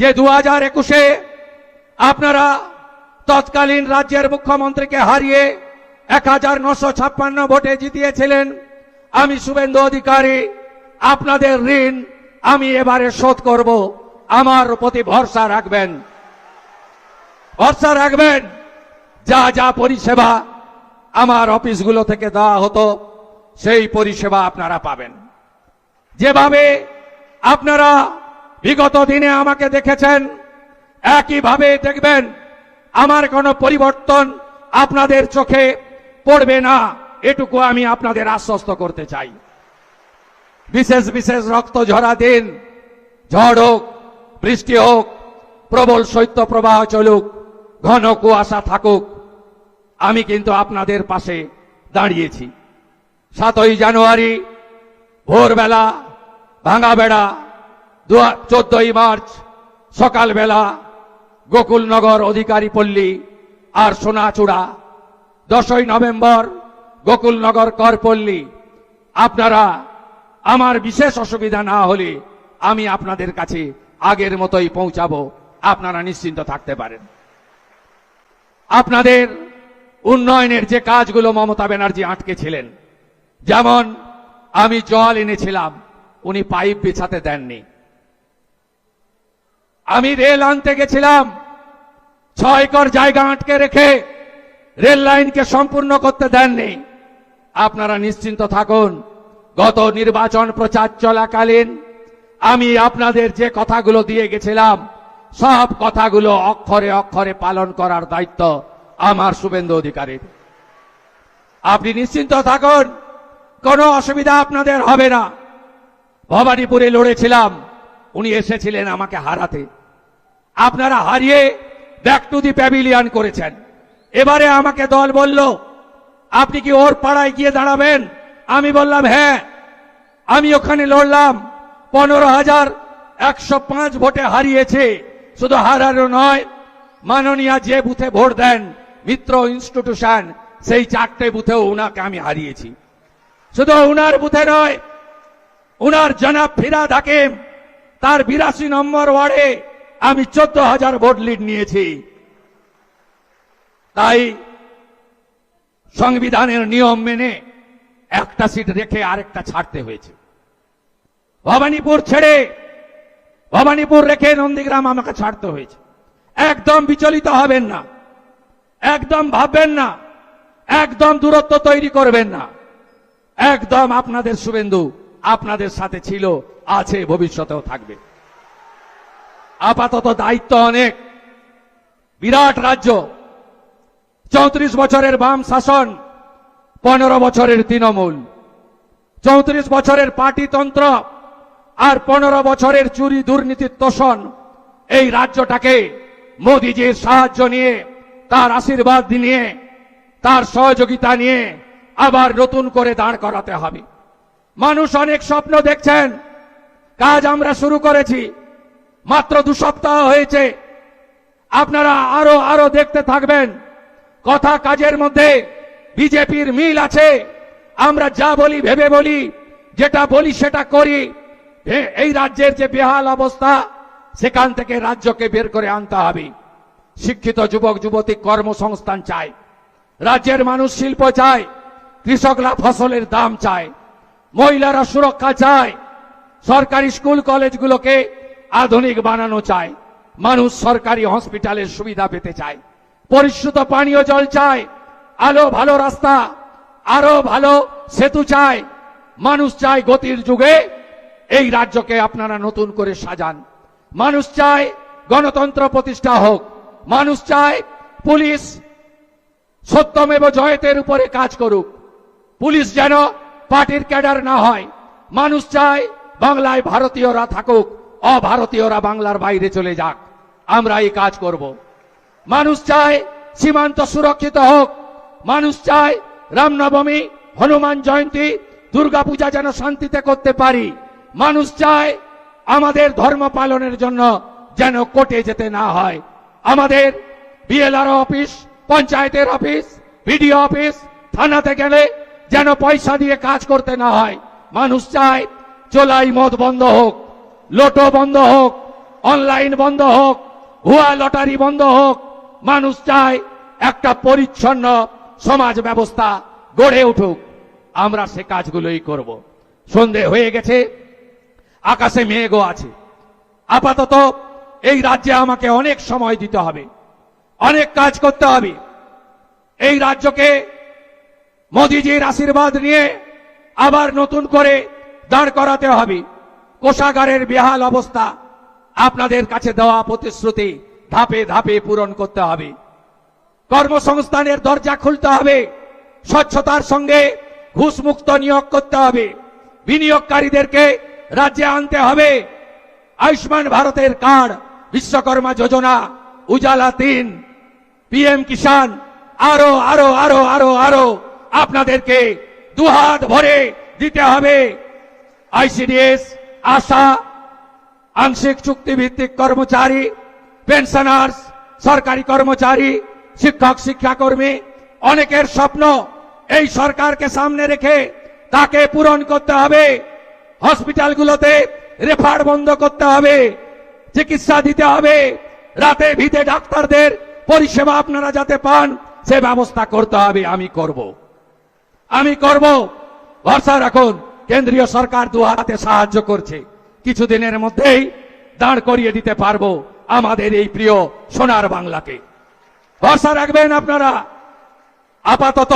যে 2021-এ আপনারা তৎকালীন রাজ্যের মুখ্যমন্ত্রীকে হারিয়ে 1956 ভোটে জিতিয়েছিলেন। আমি শুভেন্দু অধিকারী আপনাদের ঋণ আমি এবারে শোধ করব। আমার প্রতি ভরসা রাখবেন, ভরসা রাখবেন। যা যা পরিষেবা আমার অফিসগুলো থেকে দেওয়া হতো সেই পরিষেবা আপনারা পাবেন। যেভাবে আপনারা বিগত দিনে আমাকে দেখেছেন একইভাবে দেখবেন। আমার কোনো পরিবর্তন আপনাদের চোখে পড়বে না, এটুকু আমি আপনাদের আশ্বস্ত করতে চাই। বিশেষ বিশেষ রক্ত ঝরা দিন, ঝড় হোক, বৃষ্টি হোক, প্রবল শৈত্যপ্রবাহ চলুক, ঘন কুয়াশা থাকুক, আমি কিন্তু আপনাদের পাশে দাঁড়িয়েছি। 7ই জানুয়ারি ভোরবেলা ভাঙা বেড়া, 14ই মার্চ সকালবেলা গোকুলনগর অধিকারী পল্লী আর সোনাচূড়া, 10ই নভেম্বর গোকুলনগর করপল্লী। আপনারা আমার বিশেষ অসুবিধা না হলে আমি আপনাদের কাছে আগের মতোই পৌঁছাবো, আপনারা নিশ্চিন্ত থাকতে পারেন। আপনাদের উন্নয়নের যে কাজগুলো মমতা ব্যানার্জি আটকে ছিলেন, যেমন আমি জল এনেছিলাম, উনি পাইপ বিছাতে দেননি। আমি রেল আনতে গেছিলাম, 6 একর জায়গা আটকে রেখে রেল লাইনকে সম্পূর্ণ করতে দেননি। আপনারা নিশ্চিন্ত থাকুন, গত নির্বাচন প্রচার চলাকালীন আমি আপনাদের যে কথাগুলো দিয়ে গেছিলাম সব কথাগুলো অক্ষরে অক্ষরে পালন করার দায়িত্ব আমার শুভেন্দু অধিকারীর। আপনি নিশ্চিন্ত থাকুন, কোনো অসুবিধা আপনাদের হবে না। ভবানীপুরে লড়েছিলাম, উনি এসেছিলেন আমাকে হারাতে। আপনারা হারিয়ে ব্যাক টু দি প্যাভিলিয়ন করেছেন। এবারে আমাকে দল বলল আপনি কি ওর পাড়ায় গিয়ে দাঁড়াবেন? আমি বললাম হ্যাঁ। আমি ওখানে লড়লাম, 15,105 ভোটে হারিয়েছে। শুধু হারানো নয়, মাননীয় যে বুথে ভোট দেন মিত্র ইনস্টিটিউশন, সেই 4টে বুথেও উনাকে আমি হারিয়েছি। শুধু উনার বুথে নয়, উনার জনাব ফিরাদ হাকিম তার 82 নম্বর ওয়ার্ডে আমি 14,000 ভোট লিড নিয়েছি। তাই সংবিধানের নিয়ম মেনে একটা সিট রেখে আরেকটা ছাড়তে হয়েছে। ভবানীপুর রেখে নন্দীগ্রাম আমাকে ছাড়তে হয়েছে। একদম বিচলিত হবেন না, একদম ভাববেন না, একদম দূরত্ব তৈরি করবেন না। একদম আপনাদের শুভেন্দু আপনাদের সাথে ছিল, আছে, ভবিষ্যতেও থাকবে। আপাতত দায়িত্ব অনেক, বিরাট রাজ্য, 34 বছরের বাম শাসন, 15 বছরের তৃণমূল, 34 বছরের পার্টিতন্ত্র আর 15 বছরের চুরি দুর্নীতির তোষণ। এই রাজ্যটাকে মোদিজির সাহায্য নিয়ে, তার আশীর্বাদ নিয়ে, তার সহযোগিতা নিয়ে আবার নতুন করে দাঁড় করাতে হবে। মানুষ অনেক স্বপ্ন দেখছেন, কাজ আমরা শুরু করেছি, মাত্র 2 সপ্তাহ হয়েছে। আপনারা আরো দেখতে থাকবেন। কথা কাজের মধ্যে বিজেপির মিল আছে। আমরা যা বলি ভেবে বলি, যেটা বলি সেটা করি। এই রাজ্যের যে বেহাল অবস্থা, সেখান থেকে রাজ্যকে বের করে আনতে হবে। শিক্ষিত যুবক যুবতী কর্মসংস্থান চায়, রাজ্যের মানুষ শিল্প চায়, কৃষকরা ফসলের দাম চায়, মহিলারা সুরক্ষা চায়, সরকারি স্কুল কলেজগুলোকে আধুনিক বানানো চায়, মানুষ সরকারি হসপিটালের সুবিধা পেতে চায়, পরিশুদ্ধ পানীয় জল চায়, আলো ভালো রাস্তা, আরো ভালো সেতু চায়। মানুষ চায় গতির যুগে এই রাজ্যকে আপনারা নতুন করে সাজান। মানুষ চায় গণতন্ত্র প্রতিষ্ঠা হোক। মানুষ চায় পুলিশ সত্যমেব জয়তের উপরে কাজ করুক। পুলিশ যেন পার্টির ক্যাডার না হয়। মানুষ চায় বাংলায় ভারতীয়রা থাকুক, অভারতীয়রা বাংলার বাইরে চলে যাক। আমরা এই কাজ করব। মানুষ চায় সীমান্ত সুরক্ষিত হোক। মানুষ চায় রামনবমী, হনুমান জয়ন্তী, দুর্গাপূজা যেন শান্তিতে করতে পারি। মানুষ চায় আমাদের ধর্ম পালনের জন্য যেন কোর্টে যেতে না হয়। আমাদের বিএলআরও অফিস, পঞ্চায়েতের অফিস, বিডিও অফিস, থানাতে গেলে যেন পয়সা দিয়ে কাজ করতে না হয়। মানুষ চায় চোলাই মদ বন্ধ হোক, লোটো বন্ধ হোক, অনলাইন বন্ধ হোক, ভুয়া লটারি বন্ধ হোক। মানুষ চায় একটা পরিচ্ছন্ন সমাজ ব্যবস্থা গড়ে উঠুক। আমরা সে কাজগুলোই করব। সন্ধে হয়ে গেছে, আকাশে মেঘও আছে। আপাতত এই রাজ্যে আমাকে অনেক সময় দিতে হবে, অনেক কাজ করতে হবে। এই রাজ্যকে মোদিজির আশীর্বাদ নিয়ে আবার নতুন করে দাঁড় করাতে হবে। কোষাগারের বেহাল অবস্থা, আপনাদের কাছে দেওয়া প্রতিশ্রুতি ধাপে ধাপে পূরণ করতে হবে। কর্মসংস্থানের দরজা খুলতে হবে, স্বচ্ছতার সঙ্গে ঘুষমুক্ত নিয়োগ করতে হবে, বিনিয়োগকারীদেরকে রাজ্যে আনতে হবে। আয়ুষ্মান ভারতের কার্ড, বিশ্বকর্মা যোজনা, উজালা 3, পিএম কিষাণ, আরো আরো আরো আরো আরো আপনাদেরকে দুহাত ভরে দিতে হবে। আইসিডিএস, আশা, আংশিক চুক্তিভিত্তিক কর্মচারী, পেনশনার্স, সরকারি কর্মচারী, শিক্ষক শিক্ষাকর্মী, অনেকের স্বপ্ন এই সরকারকে সামনে রেখে তাকে পূরণ করতে হবে। হসপিটালগুলোতে রেফার বন্ধ করতে হবে, চিকিৎসা দিতে হবে। রাতে ভিতে ডাক্তারদের পরিষেবা আপনারা যাতে পান সে ব্যবস্থা করতে হবে। আমি করব। ভরসা রাখুন, কেন্দ্রীয় সরকার দু হাতে সাহায্য করছে। কিছুদিনের মধ্যেই দাঁড় করিয়ে দিতে পারবো আমাদের এই প্রিয় সোনার বাংলাকে। ভরসা রাখবেন আপনারা। আপাতত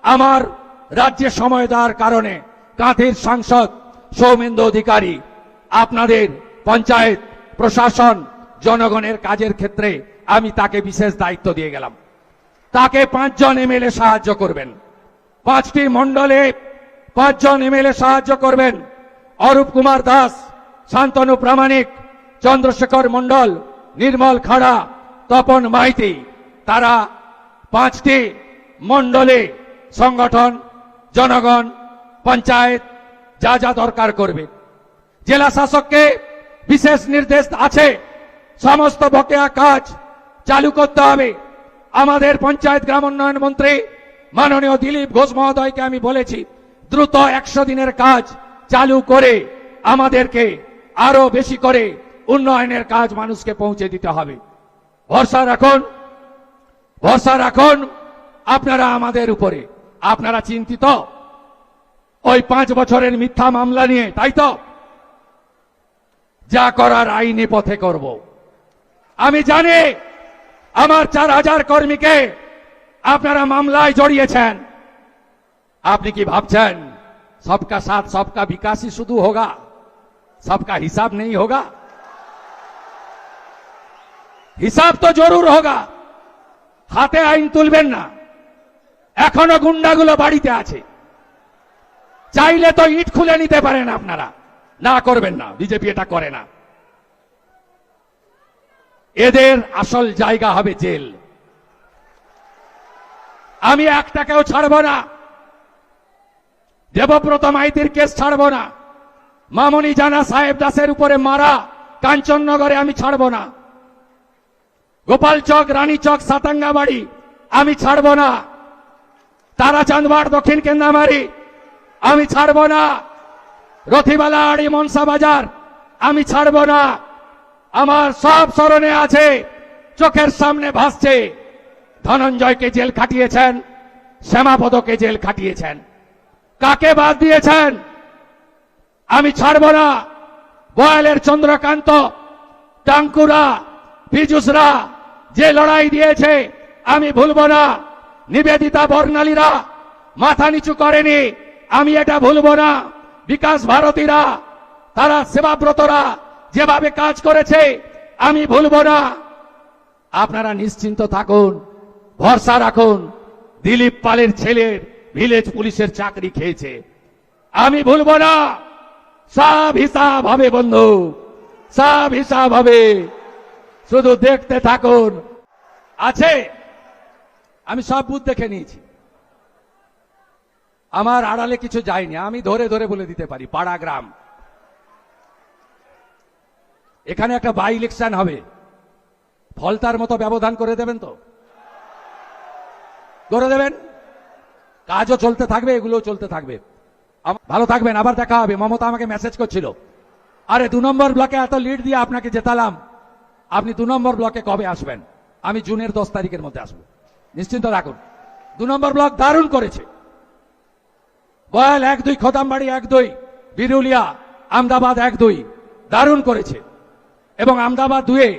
আমার রাজ্যে সময় দেওয়ার কারণে কাঁথির সাংসদ সৌমেন্দু অধিকারী আপনাদের পঞ্চায়েত প্রশাসন জনগণের কাজের ক্ষেত্রে আমি তাকে বিশেষ দায়িত্ব দিয়ে গেলাম। তাকে 5 জন এমএলএ সাহায্য করবেন, 5টি মণ্ডলে 5 জন এমএলএ সাহায্য করবেন। অরূপ কুমার দাস, শান্তনু প্রামাণিক, চন্দ্রশেখর মণ্ডল, নির্মল খাড়া, তপন মাইতি, তারা 5টি মণ্ডলে সংগঠন, জনগণ, পঞ্চায়েত যা যা দরকার করবে। জেলা শাসককে বিশেষ নির্দেশ আছে, সমস্ত বকেয়া কাজ চালু করতে হবে। আমাদের পঞ্চায়েত গ্রাম উন্নয়ন মন্ত্রী মাননীয় দিলীপ ঘোষ মহোদয়কে আমি বলেছি, দ্রুত 100 দিনের কাজ চালু করে আমাদেরকে আরো বেশি করে উন্নয়নের কাজ মানুষকে পৌঁছে দিতে হবে। ভরসা রাখুন, ভরসা রাখুন আপনারা আমাদের উপরে। আপনারা চিন্তিত ওই 5 বছরের মিথ্যা মামলা নিয়ে, তাই তো? যা করার আইনি পথে করব। আমি জানি আমার 4000 কর্মীকে আপনারা মামলায় জড়িয়েছেন। আপনি কি ভাবছেন सबका साथ सबका विकास ही शुरू होगा, सबका हिसाब नहीं होगा? হিসাব তো জরুর হোগা। হাতে আইন তুলবেন না। এখনো গুন্ডাগুলো বাড়িতে আছে, চাইলে তো ইট খুলে নিতে পারেন আপনারা। না করবেন না, বিজেপি এটা করে না। এদের আসল জায়গা হবে জেল। আমি একটাকেও ছাড়ব না। দেবব্রত মাইতির কেস ছাড়ব না। মামনি জানা সাহেব দাসের উপরে মারা কাঞ্চননগরে আমি ছাড়ব না। গোপালচক, রানীচক, সাতাঙ্গাবাড়ি আমি ছাড়ব না। তারাচাঁদবাড়, দক্ষিণ কেন্দামারি আমি ছাড়ব না। রথিবালা, আড়ি, মনসা বাজার আমি ছাড়ব না। আমার সব স্মরণে আছে, চোখের সামনে ভাসছে। ধনঞ্জয়কে জেল খাটিয়েছেন, শ্যামাপদকে জেল খাটিয়েছেন, কাকে বাদ দিয়েছেন? আমি ছাড়ব না। বয়ালের চন্দ্রকান্ত, টাঙ্কুরা, পীযুষরা যে লড়াই দিয়েছে আমি ভুলব না। নিবেদিতা বর্ণালীরা মাথা নিচু করেনি, আমি এটা ভুলব না। বিকাশ ভারতীরা, তারা সেবাব্রতরা যেভাবে কাজ করেছে আমি ভুলব না। আপনারা নিশ্চিন্ত থাকুন, ভরসা রাখুন। দিলীপ পালের ছেলের ভিলেজ পুলিশের চাকরি খেয়েছে, আমি ভুলব না। সব হিসাব হবে বন্ধু, সব হিসাব হবে। শুধু দেখতে থাকুন। আছে, আমি সব বুথ দেখে নিয়েছি। আমার আড়ালে কিছু যায়নি, আমি ধরে ধরে বলে দিতে পারি। পাড়া গ্রাম, এখানে একটা বাই ইলেকশন হবে, ফলতার মতো ব্যবধান করে দেবেন তো? করে দেবেন। কাজও চলতে থাকবে, এগুলোও চলতে থাকবে। ভালো থাকবেন, আবার দেখা হবে। মমতা আমাকে মেসেজ করছিল, আরে 2 নম্বর ব্লকে এত লিড দিয়ে আপনাকে জেতালাম, আপনি 2 নম্বর ব্লকে কবে আসবেন? আমি জুনের 10 তারিখের মধ্যে আসবো, নিশ্চিন্ত রাখুন। 2 নম্বর ব্লক দারুণ করেছে। বয়াল 1-2, খোদামবাড়ি 1-2, বিরুলিয়া, আমদাবাদ 1-2 দারুণ করেছে। এবং আমদাবাদ 2-এ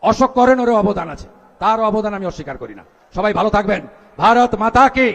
অশোক করেনেরও অবদান আছে, তার অবদান আমি অস্বীকার করি না। সবাই ভালো থাকবেন। ভারত মাতা কি।